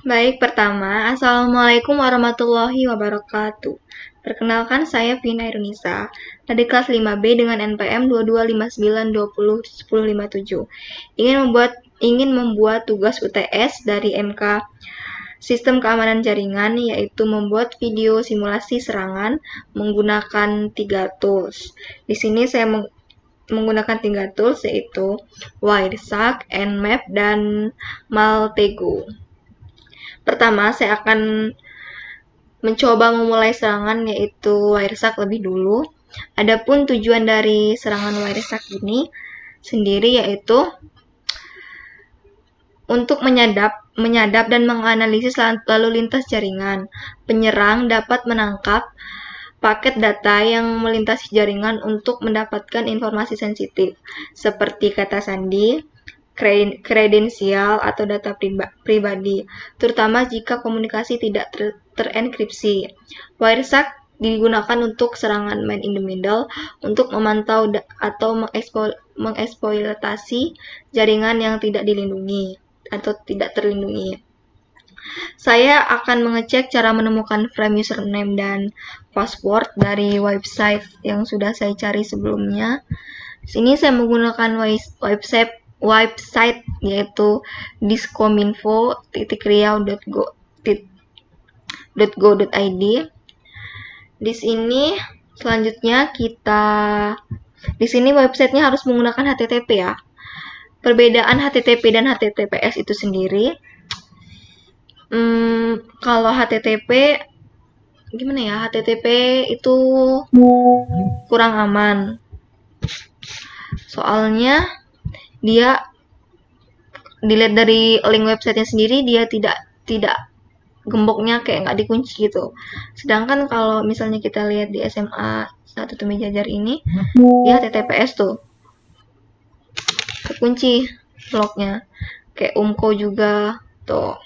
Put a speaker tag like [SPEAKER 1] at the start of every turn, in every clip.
[SPEAKER 1] Baik, pertama, Assalamualaikum warahmatullahi wabarakatuh. Perkenalkan, saya Vina Irunisa, dari kelas 5B dengan NPM 2259201057. Ingin membuat tugas UTS dari MK Sistem Keamanan Jaringan, yaitu membuat video simulasi serangan menggunakan 3 tools. Di sini saya menggunakan 3 tools, yaitu Wireshark, Nmap, dan Maltego. Pertama, saya akan mencoba memulai serangan yaitu Wireshark lebih dulu. Adapun tujuan dari serangan Wireshark ini sendiri yaitu untuk menyadap dan menganalisis lalu lintas jaringan. Penyerang dapat menangkap paket data yang melintasi jaringan untuk mendapatkan informasi sensitif, seperti kata sandi, kredensial, atau data pribadi, terutama jika komunikasi tidak terenkripsi. Wireshark digunakan untuk serangan man in the middle untuk memantau atau mengeksploitasi jaringan yang tidak dilindungi atau tidak terlindungi. Saya akan mengecek cara menemukan frame username dan password dari website yang sudah saya cari sebelumnya. Di sini saya menggunakan website yaitu diskominfo.riau.go.id. Di sini selanjutnya di sini websitenya harus menggunakan HTTP ya. Perbedaan HTTP dan HTTPS itu sendiri. Kalau HTTP gimana ya? HTTP itu kurang aman. Soalnya dia dilihat dari link websitenya sendiri, dia tidak gemboknya kayak nggak dikunci gitu. Sedangkan kalau misalnya kita lihat di SMA 1 Tumi Jajar ini, dia HTTPS tuh kekunci bloknya. Kayak UMCO juga tuh.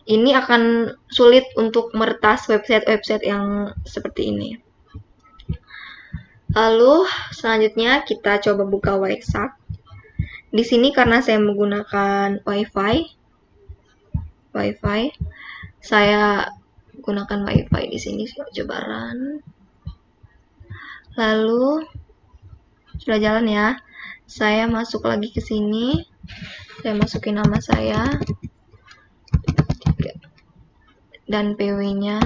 [SPEAKER 1] Ini akan sulit untuk meretas website-website yang seperti ini. Lalu selanjutnya kita coba buka Wireshark. Di sini karena saya menggunakan WiFi, saya gunakan WiFi di sini. Coba run. Lalu sudah jalan ya. Saya masuk lagi ke sini. Saya masukin nama saya dan PW-nya.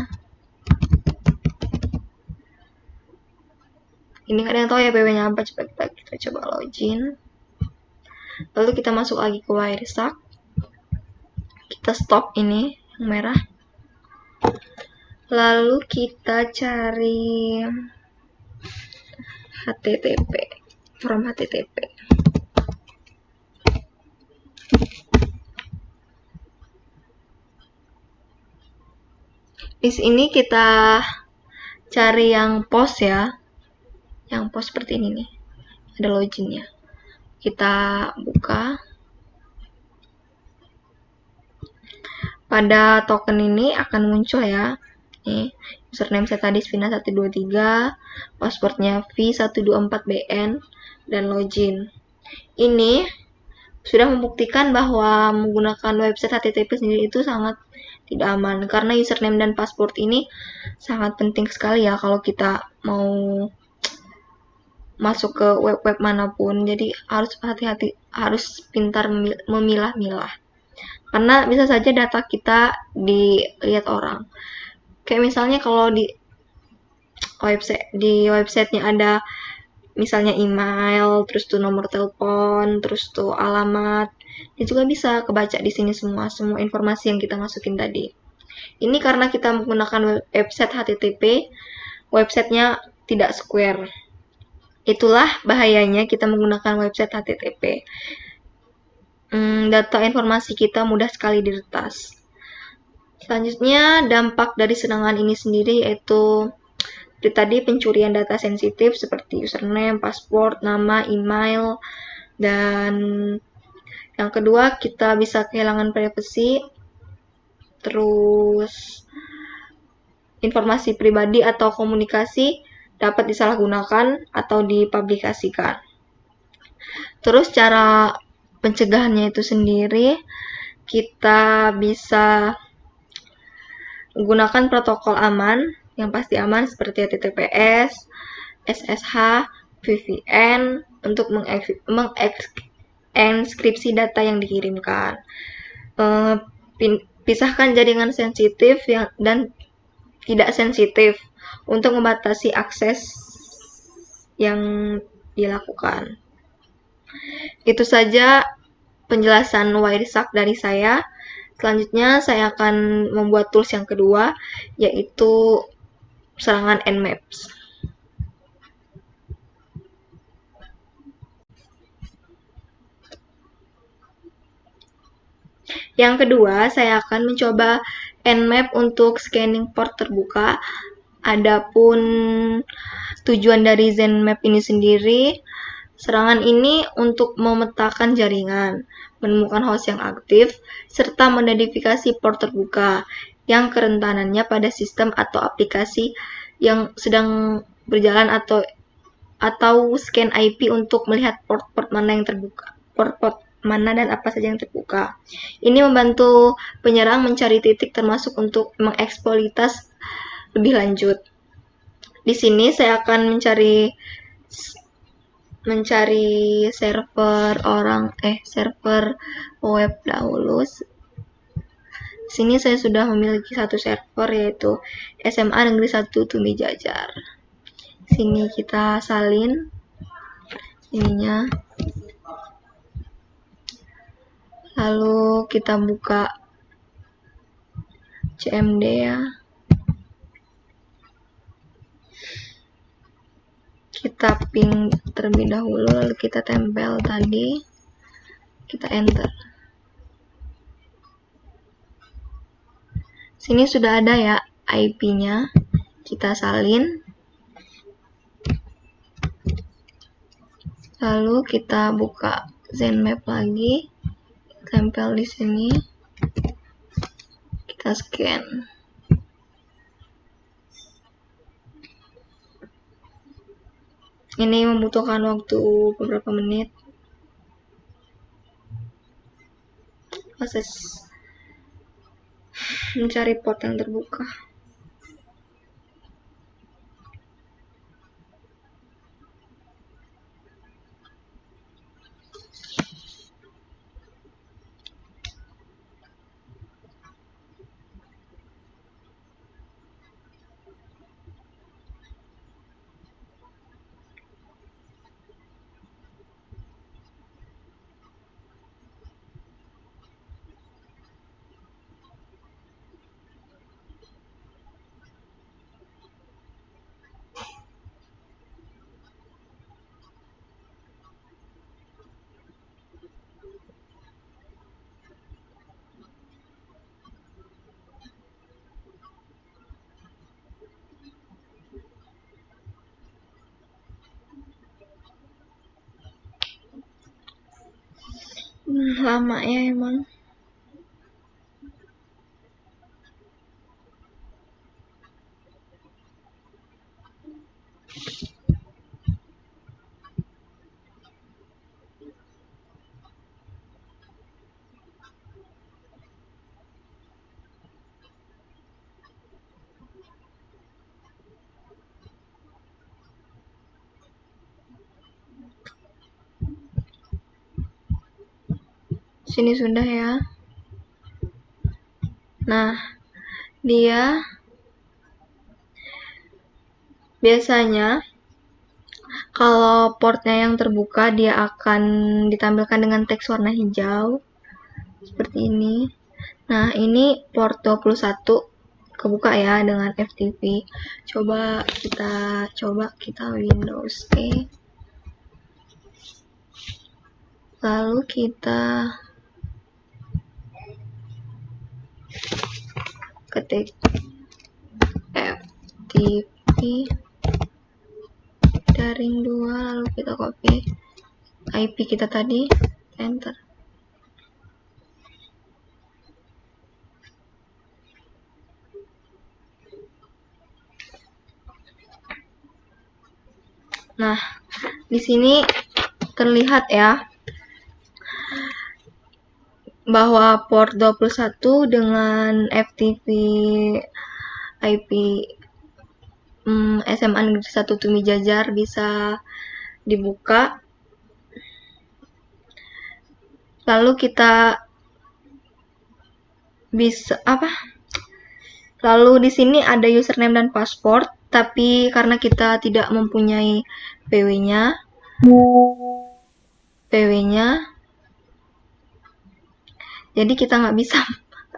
[SPEAKER 1] Ini nggak ada yang tahu ya PW-nya apa. Coba kita coba login. Lalu kita masuk lagi ke Wireshark. Kita stop ini yang merah. Lalu kita cari HTTP, from HTTP. Di sini kita cari yang post ya. Yang post seperti ini nih. Ada loginnya. Kita buka. Pada token ini akan muncul ya. Nih, username saya tadi Vina123, passwordnya V124BN, dan login. Ini sudah membuktikan bahwa menggunakan website HTTP sendiri itu sangat tidak aman, karena username dan password ini sangat penting sekali ya kalau kita mau masuk ke web-web manapun. Jadi harus hati-hati, harus pintar memilah-milah. Karena bisa saja data kita dilihat orang. Kayak misalnya kalau di websitenya ada misalnya email, terus tuh nomor telepon, terus tuh alamat, itu juga bisa kebaca di sini semua informasi yang kita masukin tadi. Ini karena kita menggunakan website HTTP, websitenya tidak square. Itulah bahayanya kita menggunakan website HTTP. Data informasi kita mudah sekali diretas. Selanjutnya, dampak dari serangan ini sendiri yaitu seperti tadi pencurian data sensitif seperti username, password, nama, email, dan yang kedua kita bisa kehilangan privasi, terus informasi pribadi atau komunikasi dapat disalahgunakan atau dipublikasikan. Terus cara pencegahannya itu sendiri, kita bisa gunakan protokol aman yang pasti aman seperti HTTPS, SSH, VPN untuk mengekskripsi data yang dikirimkan. Pisahkan jaringan sensitif dan tidak sensitif untuk membatasi akses yang dilakukan. Itu saja penjelasan Wireshark dari saya. Selanjutnya saya akan membuat tools yang kedua, yaitu serangan Nmaps. Yang kedua, saya akan mencoba Nmap untuk scanning port terbuka. Adapun tujuan dari Zenmap ini sendiri, serangan ini untuk memetakan jaringan, menemukan host yang aktif, serta mengidentifikasi port terbuka yang kerentanannya pada sistem atau aplikasi yang sedang berjalan atau scan IP untuk melihat port-port mana yang terbuka, port-port mana dan apa saja yang terbuka. Ini membantu penyerang mencari titik termasuk untuk mengeksploitas lebih lanjut. Di sini saya akan mencari server web dahulu. Di sini saya sudah memiliki satu server, yaitu SMA Negeri 1 Tumi Jajar. Sini kita salin ininya, lalu kita buka CMD ya, kita ping terlebih dahulu, lalu kita tempel tadi, kita enter. Sini sudah ada ya IP-nya, kita salin, lalu kita buka Zenmap lagi, tempel di sini, kita scan. Ini membutuhkan waktu beberapa menit proses mencari port yang terbuka. Lama ya emang. Sini sudah ya. Nah, dia biasanya kalau portnya yang terbuka, dia akan ditampilkan dengan teks warna hijau seperti ini. Nah, ini port 21 kebuka ya dengan FTP. Coba kita Windows E. Lalu kita ketik FTP daring 2, lalu kita copy IP kita tadi, enter. Nah, di sini terlihat ya bahwa port 21 dengan FTP IP SMA Negeri 1 Tumi Jajar bisa dibuka. Lalu kita bisa Lalu di sini ada username dan password, tapi karena kita tidak mempunyai PW-nya, jadi kita nggak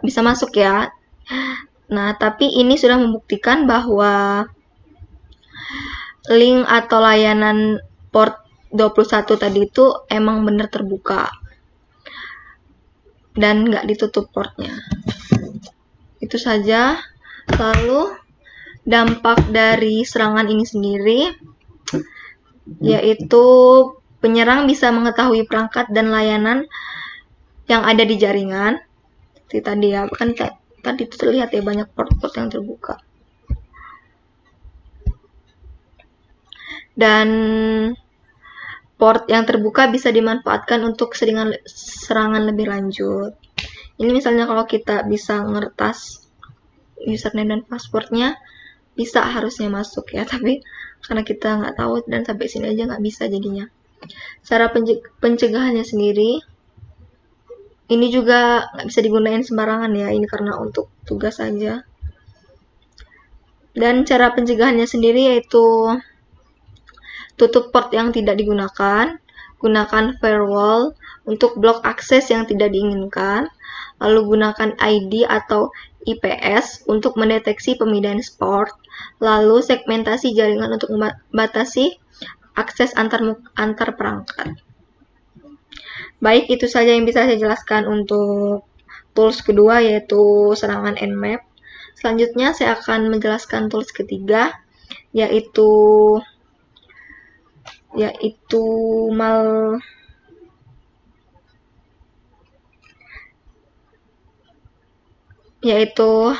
[SPEAKER 1] bisa masuk ya. Nah, tapi ini sudah membuktikan bahwa link atau layanan port 21 tadi itu emang benar terbuka dan nggak ditutup portnya. Itu saja. Lalu dampak dari serangan ini sendiri yaitu penyerang bisa mengetahui perangkat dan layanan yang ada di jaringan. Seperti tadi ya, kan tadi itu terlihat ya banyak port-port yang terbuka. Dan port yang terbuka bisa dimanfaatkan untuk serangan lebih lanjut. Ini misalnya kalau kita bisa ngertas username dan passwordnya, bisa harusnya masuk ya, tapi karena kita nggak tahu dan sampai sini aja nggak bisa jadinya. Cara pencegahannya sendiri, ini juga nggak bisa digunain sembarangan ya, ini karena untuk tugas saja. Dan cara pencegahannya sendiri yaitu tutup port yang tidak digunakan, gunakan firewall untuk blok akses yang tidak diinginkan, lalu gunakan ID atau IPS untuk mendeteksi pemindahan port, lalu segmentasi jaringan untuk membatasi akses antar perangkat. Baik, itu saja yang bisa saya jelaskan untuk tools kedua, yaitu serangan Nmap. Selanjutnya saya akan menjelaskan tools ketiga, yaitu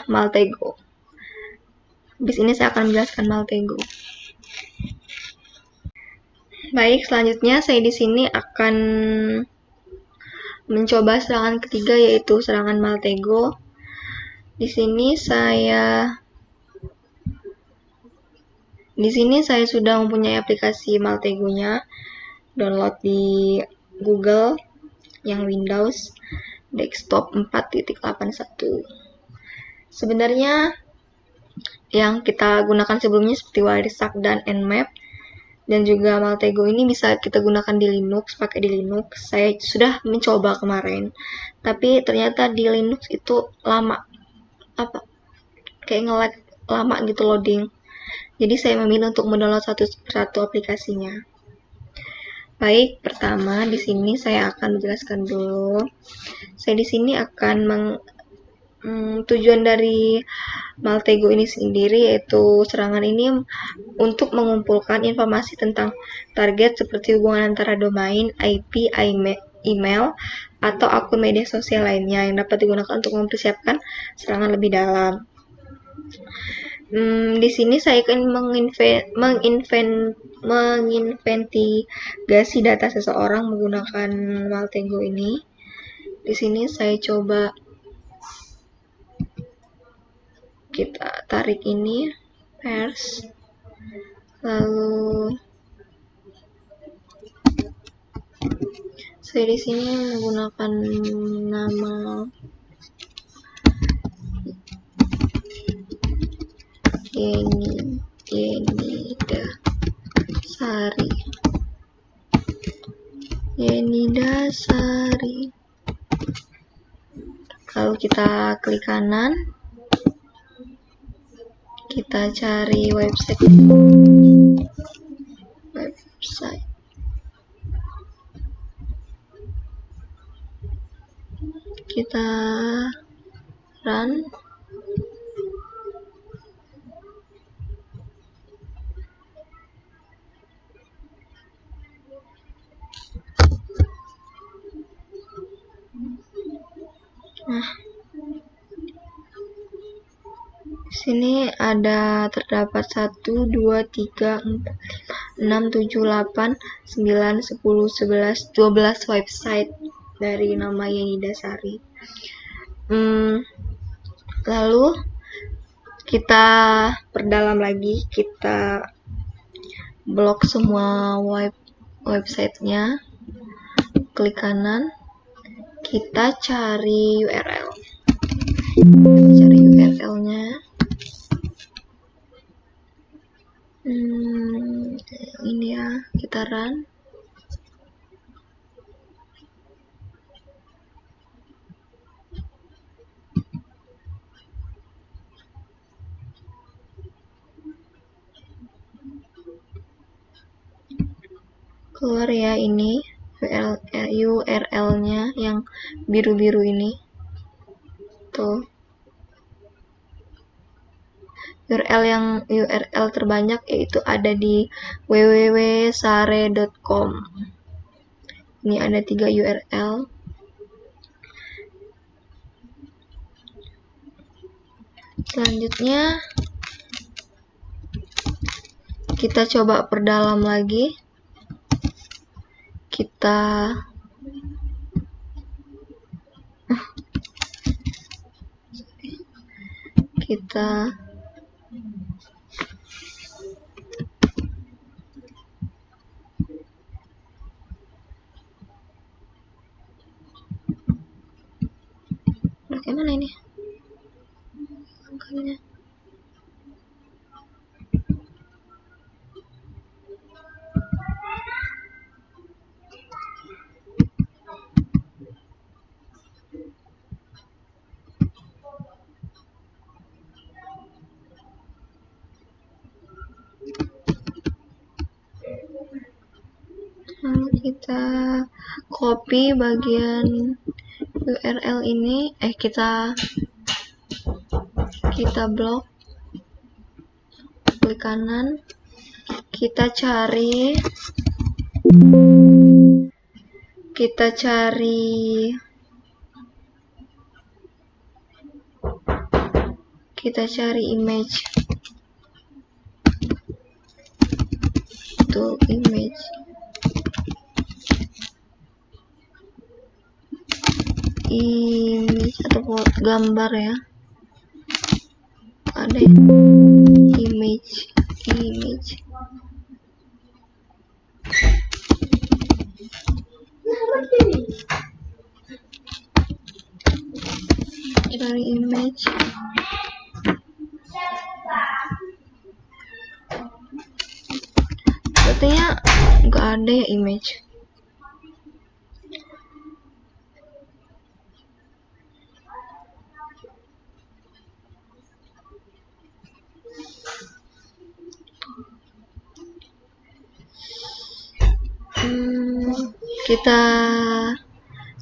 [SPEAKER 1] Maltego. Habis ini saya akan menjelaskan Maltego. Baik, selanjutnya saya di sini akan mencoba serangan ketiga, yaitu serangan Maltego. Di sini saya sudah mempunyai aplikasi Maltego-nya, download di Google yang Windows desktop 4.81. Sebenarnya yang kita gunakan sebelumnya seperti Wireshark dan Nmap dan juga Maltego ini bisa kita gunakan di Linux, pakai di Linux. Saya sudah mencoba kemarin, tapi ternyata di Linux itu lama, kayak nge-lag lama gitu loading. Jadi saya memilih untuk mendownload satu persatu aplikasinya. Baik, pertama di sini saya akan menjelaskan dulu. Saya di sini akan tujuan dari Maltego ini sendiri, yaitu serangan ini untuk mengumpulkan informasi tentang target seperti hubungan antara domain, IP, email, atau akun media sosial lainnya yang dapat digunakan untuk mempersiapkan serangan lebih dalam. Di sini saya akan menginvestigasi data seseorang menggunakan Maltego ini. Di sini saya coba kita tarik ini pers, lalu saya di sini menggunakan nama Yenida Sari. Lalu kita klik kanan, kita cari website. Kita run. Nah, di sini terdapat 1, 2, 3, 4, 5, 6, 7, 8, 9, 10, 11, 12 website. dari nama Yeni Dasari. Lalu kita perdalam lagi, kita blok semua websitenya, klik kanan, kita cari URL. Cari URL-nya. Ini ya, kita run. Keluar ya ini URL-nya yang biru-biru ini. Tuh. URL terbanyak yaitu ada di www.sare.com. Ini ada 3 URL. Selanjutnya kita coba perdalam lagi. Kita bagaimana ini angkanya? Lalu kita copy bagian URL ini, kita blok, klik kanan, kita cari image. Tuh, image atau gambar ya, ada image dari image. Sepertinya nggak ada ya image. Kita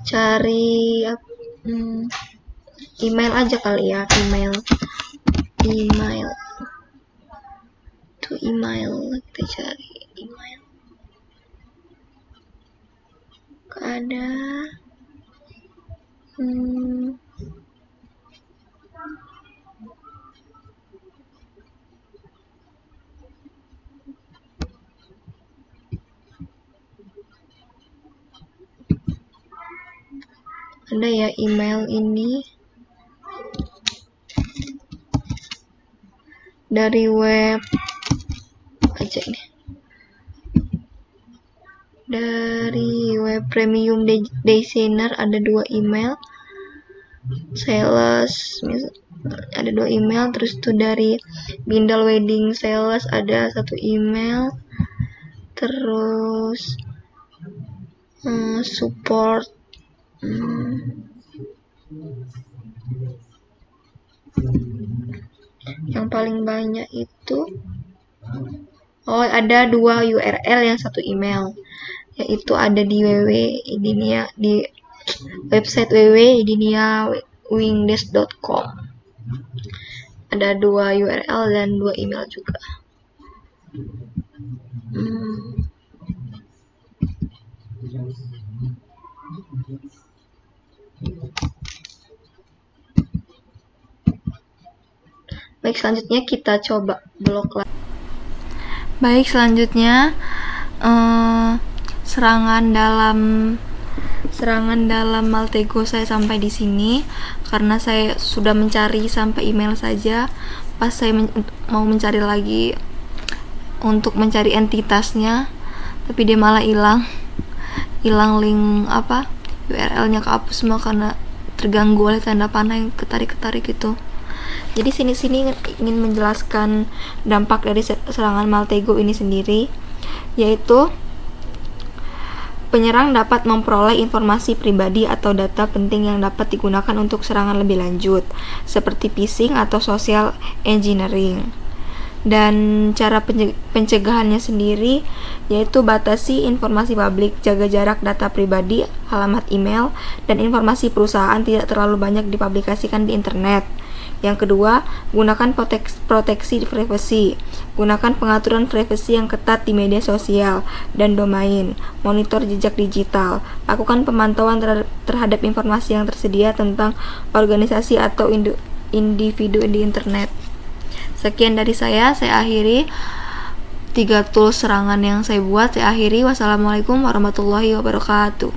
[SPEAKER 1] cari email aja kali ya, email kita cari email. Ada ya email ini dari web aja ini, dari web Premium Designer ada 2 email, sales ada 2 email, terus tuh dari Bindal Wedding Sales ada 1 email, terus support yang paling banyak itu ada 2 URL yang 1 email, yaitu ada di di website www.idiniawingdesk.com. Ada 2 URL dan 2 email juga. Baik, selanjutnya kita coba blok lagi. Baik, selanjutnya serangan dalam Serangan dalam Maltego saya sampai di sini karena saya sudah mencari sampai email saja. Pas saya mau mencari lagi untuk mencari entitasnya, tapi dia malah hilang link URL-nya kehapus semua karena terganggu oleh tanda panah yang ketarik-ketarik gitu. Jadi sini ingin menjelaskan dampak dari serangan Maltego ini sendiri, yaitu penyerang dapat memperoleh informasi pribadi atau data penting yang dapat digunakan untuk serangan lebih lanjut, seperti phishing atau social engineering. Dan cara pencegahannya sendiri yaitu batasi informasi publik, jaga jarak data pribadi, alamat email, dan informasi perusahaan tidak terlalu banyak dipublikasikan di internet. Yang kedua, gunakan proteksi privasi. Gunakan pengaturan privasi yang ketat di media sosial dan domain. Monitor jejak digital. Lakukan pemantauan terhadap informasi yang tersedia tentang organisasi atau individu di internet. Sekian dari saya akhiri 3 tools serangan yang saya buat. Saya akhiri. Wassalamualaikum warahmatullahi wabarakatuh.